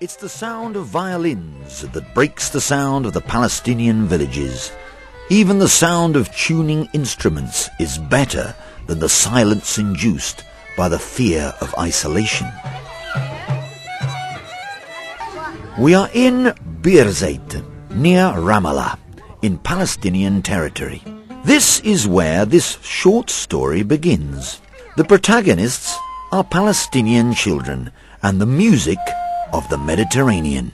It's the sound of violins that breaks the sound of the Palestinian villages. Even the sound of tuning instruments is better than the silence induced by the fear of isolation. We are in Birzeit, near Ramallah, in Palestinian territory. This is where this short story begins. The protagonists are Palestinian children and the music of the Mediterranean.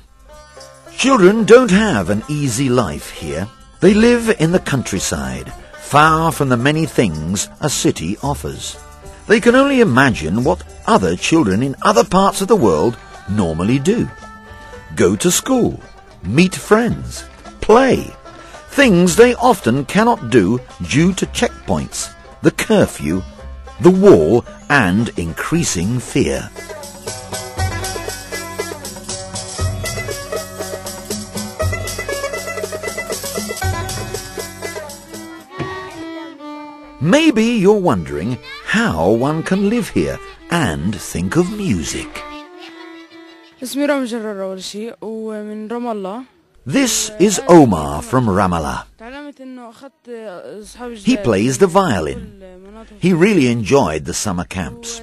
Children don't have an easy life here. They live in the countryside, far from the many things a city offers. They can only imagine what other children in other parts of the world normally do. Go to school, meet friends, play. Things they often cannot do due to checkpoints, the curfew, the wall, and increasing fear. Maybe you're wondering how one can live here and think of music. This is Omar from Ramallah. He plays the violin. He really enjoyed the summer camps.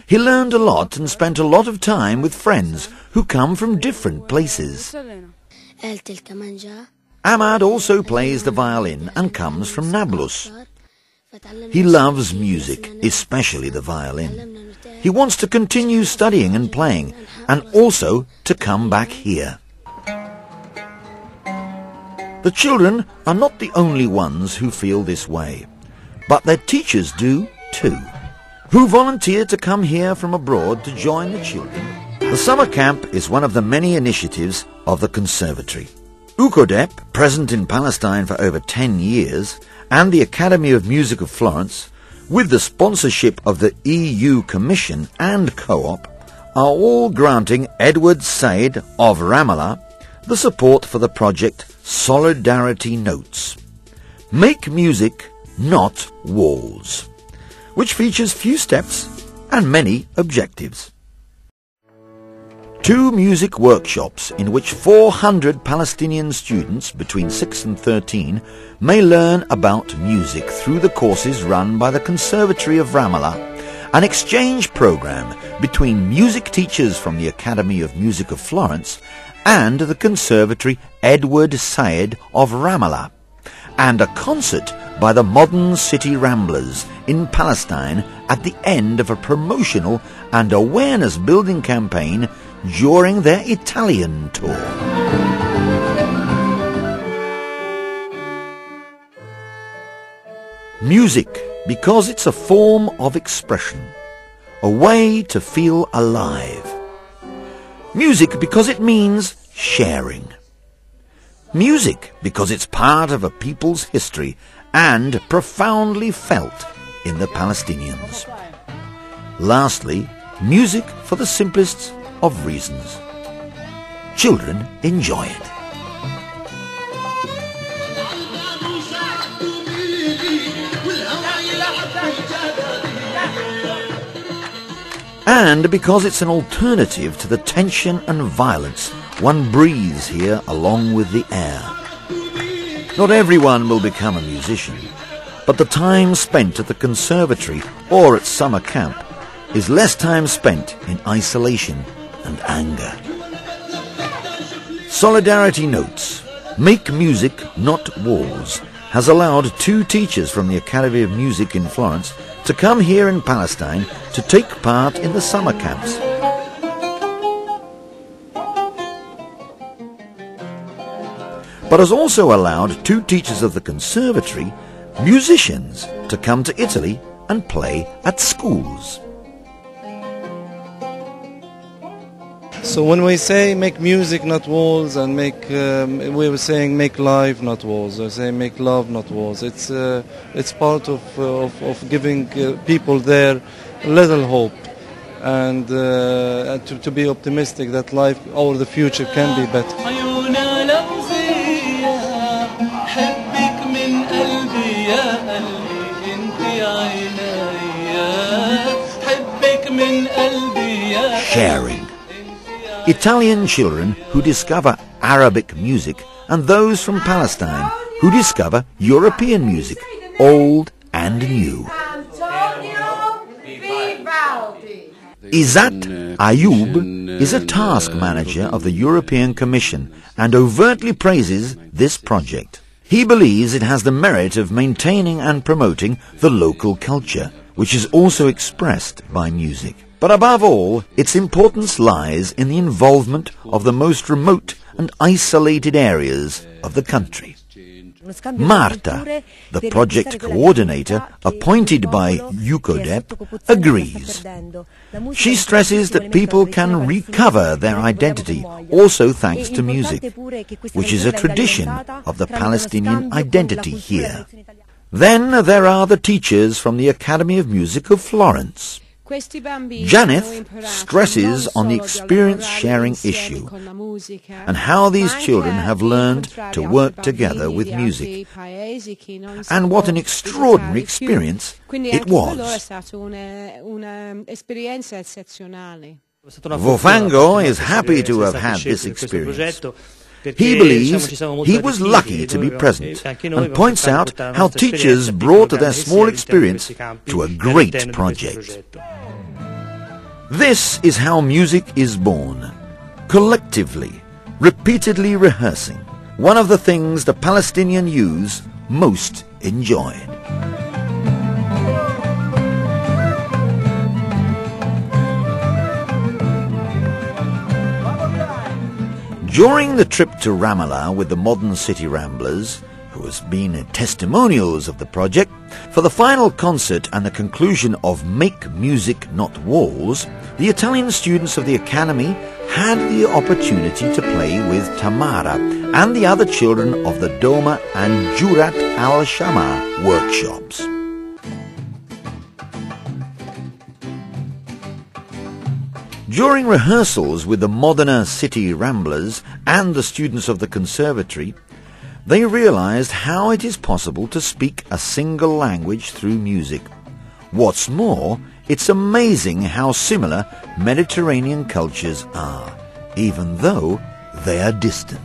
He learned a lot and spent a lot of time with friends who come from different places. Ahmad also plays the violin and comes from Nablus. He loves music, especially the violin. He wants to continue studying and playing, and also to come back here. The children are not the only ones who feel this way, but their teachers do too, who volunteer to come here from abroad to join the children. The summer camp is one of the many initiatives of the Conservatory. UCODEP, present in Palestine for over 10 years, and the Academy of Music of Florence, with the sponsorship of the EU Commission and Co-op, are all granting Edward Said of Ramallah the support for the project Solidarity Notes. Make music, not walls, which features few steps and many objectives. 2 music workshops in which 400 Palestinian students between 6 and 13 may learn about music through the courses run by the Conservatory of Ramallah, an exchange program between music teachers from the Academy of Music of Florence and the Conservatory Edward Said of Ramallah, and a concert by the Modern City Ramblers in Palestine at the end of a promotional and awareness-building campaign during their Italian tour. Music, because it's a form of expression, a way to feel alive. Music, because it means sharing. Music, because it's part of a people's history and profoundly felt in the Palestinians. Lastly, music for the simplest of reasons. Children enjoy it. And because it's an alternative to the tension and violence one breathes here along with the air. Not everyone will become a musician, but the time spent at the conservatory or at summer camp is less time spent in isolation and anger. Solidarity Notes, Make Music, Not Walls, has allowed 2 teachers from the Academy of Music in Florence to come here in Palestine to take part in the summer camps. But has also allowed 2 teachers of the conservatory, musicians, to come to Italy and play at schools. So when we say make music, not walls, and we were saying make life, not walls. I say make love, not walls. It's part of giving people there a little hope and to be optimistic that life or the future can be better. Sharing. Italian children who discover Arabic music and those from Palestine who discover European music, old and new. Izzat Ayoub is a task manager of the European Commission and overtly praises this project. He believes it has the merit of maintaining and promoting the local culture, which is also expressed by music. But above all, its importance lies in the involvement of the most remote and isolated areas of the country. Marta, the project coordinator appointed by UCODEP, agrees. She stresses that people can recover their identity also thanks to music, which is a tradition of the Palestinian identity here. Then there are the teachers from the Academy of Music of Florence. Janeth stresses on the experience-sharing issue and how these children have learned to work together with music, and what an extraordinary experience it was. Vofango is happy to have had this experience. He believes he was lucky to be present and points out how teachers brought their small experience to a great project. This is how music is born, collectively, repeatedly rehearsing, one of the things the Palestinian youths most enjoyed. During the trip to Ramallah with the Modern City Ramblers, who has been testimonials of the project, for the final concert and the conclusion of Make Music Not Walls, the Italian students of the Academy had the opportunity to play with Tamara and the other children of the Doma and Jurat al-Shama workshops. During rehearsals with the Modern City Ramblers and the students of the Conservatory, they realized how it is possible to speak a single language through music. What's more, it's amazing how similar Mediterranean cultures are, even though they are distant.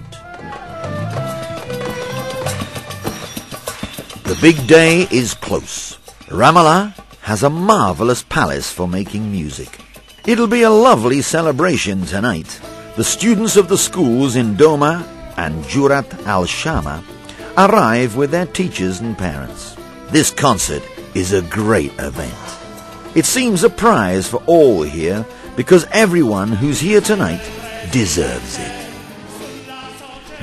The big day is close. Ramallah has a marvelous palace for making music. It'll be a lovely celebration tonight. The students of the schools in Doma and Jurat al-Shama arrive with their teachers and parents. This concert is a great event. It seems a prize for all here because everyone who's here tonight deserves it.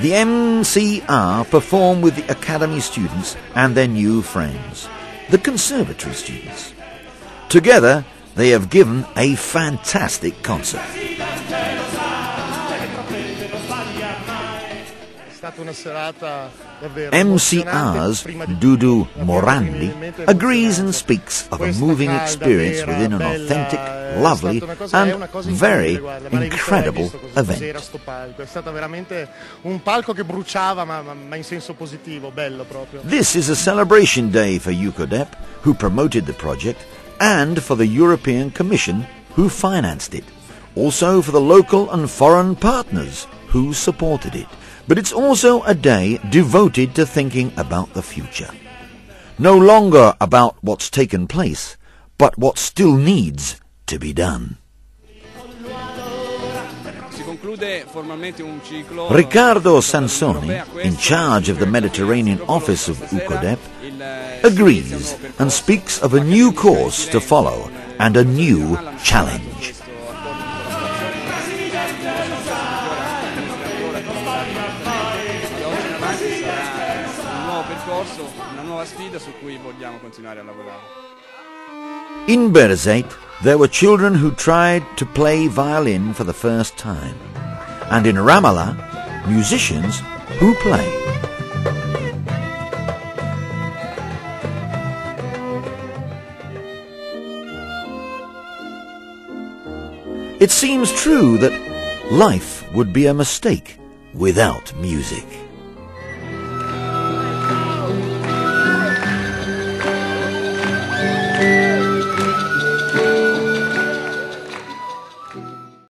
The MCR perform with the Academy students and their new friends, the Conservatory students. Together, they have given a fantastic concert. MCR's Dudu Morandi agrees and speaks of a moving experience within an authentic, lovely and very incredible event. This is a celebration day for UCODEP, who promoted the project, and for the European Commission, who financed it. Also for the local and foreign partners who supported it. But it's also a day devoted to thinking about the future. No longer about what's taken place, but what still needs to be done. Riccardo Sansoni, in charge of the Mediterranean office of UCODEP, agrees and speaks of a new course to follow and a new challenge. In Birzeit, there were children who tried to play violin for the first time, and in Ramallah, musicians who play. It seems true that life would be a mistake without music.